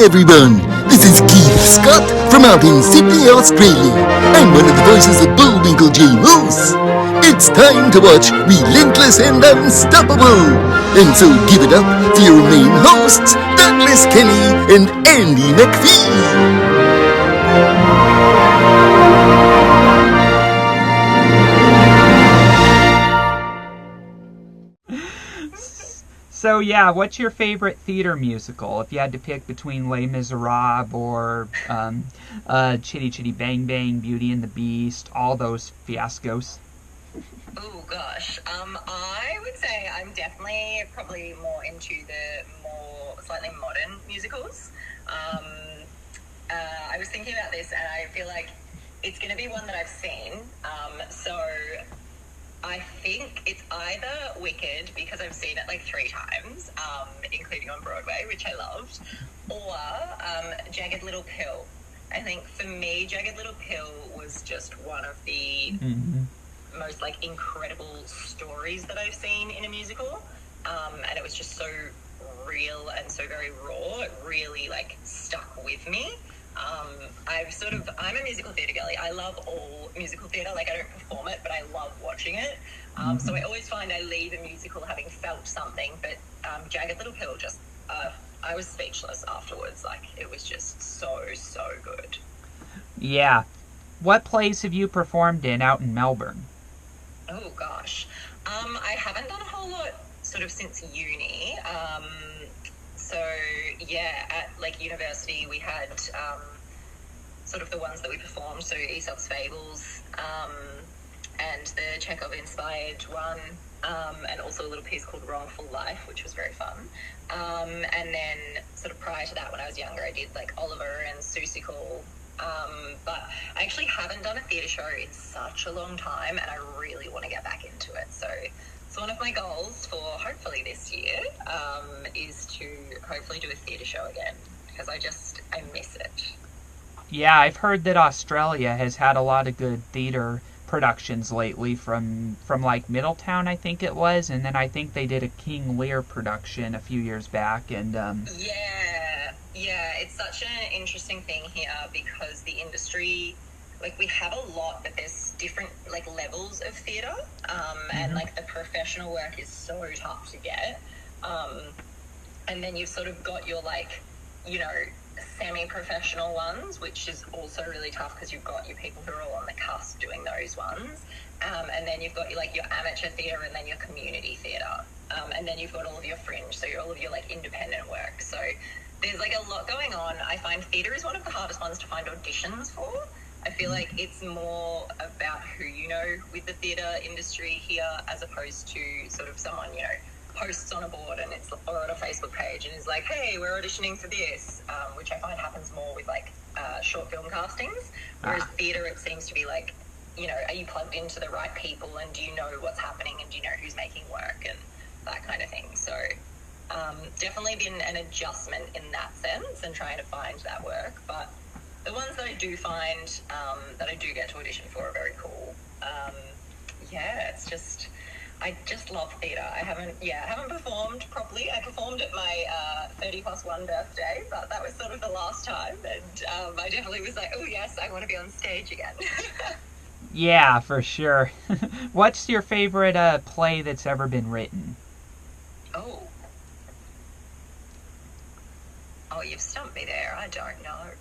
everyone, this is Keith Scott from out in Sydney, Australia. I'm one of the voices of Bullwinkle J. Moose. It's time to watch Relentless and Unstoppable. And so give it up for your main hosts, Douglas Kelly and Andy McPhee. So yeah, what's your favorite theater musical? If you had to pick between Les Miserables or Chitty Chitty Bang Bang, Beauty and the Beast, all those fiascos. Oh gosh, I would say I'm definitely probably more into the more slightly modern musicals. I was thinking about this and I feel like it's going to be one that I've seen. So I think it's either Wicked, because I've seen it like 3 times, including on Broadway, which I loved, or Jagged Little Pill. I think for me, Jagged Little Pill was just one of the most like incredible stories that I've seen in a musical, and it was just so real and so very raw. It really like stuck with me. I'm a musical theatre girly. I love all musical theatre. Like, I don't perform it, but I love watching it. So I always find I leave a musical having felt something. But Jagged Little Pill, just I was speechless afterwards. Like, it was just so good. Yeah. What plays have you performed in out in Melbourne? Oh gosh, I haven't done a whole lot sort of since uni. So yeah, at like university we had sort of the ones that we performed, so Aesop's Fables, and the Chekhov-inspired one, and also a little piece called Wrongful Life, which was very fun. And then sort of prior to that, when I was younger, I did like Oliver and Seussical, but I actually haven't done a theatre show in such a long time, and I really want to get back into it. So one of my goals for hopefully this year is to hopefully do a theatre show again, because I miss it. Yeah, I've heard that Australia has had a lot of good theater productions lately from like Middletown, I think it was, and then I think they did a King Lear production a few years back, and yeah, it's such an interesting thing here because the industry, like, we have a lot, but there's different like levels of theatre, and like the professional work is so tough to get, and then you've sort of got your like, you know, semi-professional ones, which is also really tough because you've got your people who are all on the cusp doing those ones, and then you've got your like your amateur theatre and then your community theatre, and then you've got all of your fringe, so all of your like independent work. So there's like a lot going on. I find theatre is one of the hardest ones to find auditions for. I feel like it's more about who you know with the theatre industry here, as opposed to sort of someone, you know, posts on a board and it's or on a Facebook page and is like, hey, we're auditioning for this, which I find happens more with like short film castings. Whereas theatre, it seems to be like, you know, are you plugged into the right people and do you know what's happening and do you know who's making work and that kind of thing. So definitely been an adjustment in that sense and trying to find that work. But the ones that I do find that I do get to audition for are very cool. I just love theatre. I haven't performed properly. I performed at my 30+1 birthday, but that was sort of the last time, and I definitely was like, oh yes, I want to be on stage again. Yeah, for sure. What's your favorite play that's ever been written? Oh, you've stumped me there. I don't know.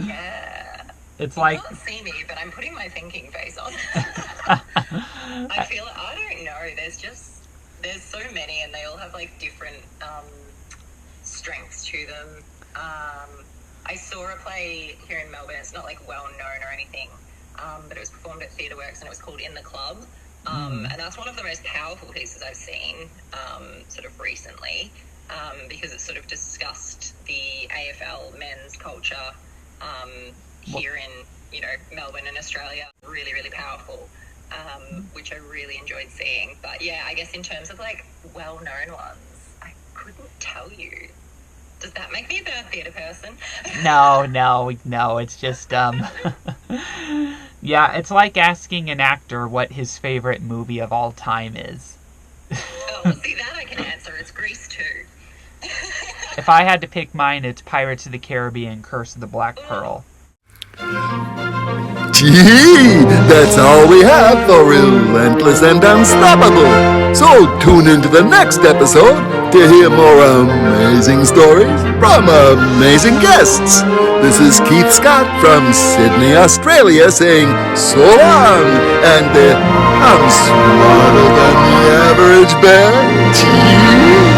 Yeah. It's you like... can't see me, but I'm putting my thinking face on. I don't know. There's so many, and they all have like different strengths to them. I saw a play here in Melbourne. It's not like well known or anything, but it was performed at Theatre Works, and it was called In the Club. And that's one of the most powerful pieces I've seen sort of recently, because it sort of discussed the AFL men's culture here in, you know, Melbourne and Australia. Really, really powerful, which I really enjoyed seeing. But yeah, I guess in terms of like well-known ones, I couldn't tell you. Does that make me a bad theatre person? No, it's just, yeah, it's like asking an actor what his favorite movie of all time is. Oh, well, see, that I can answer. It's Grease 2. If I had to pick mine, it's Pirates of the Caribbean, Curse of the Black Pearl. Gee, that's all we have for Relentless and Unstoppable. So tune into the next episode to hear more amazing stories from amazing guests. This is Keith Scott from Sydney, Australia saying so long, and I'm smarter than the average bear. Gee.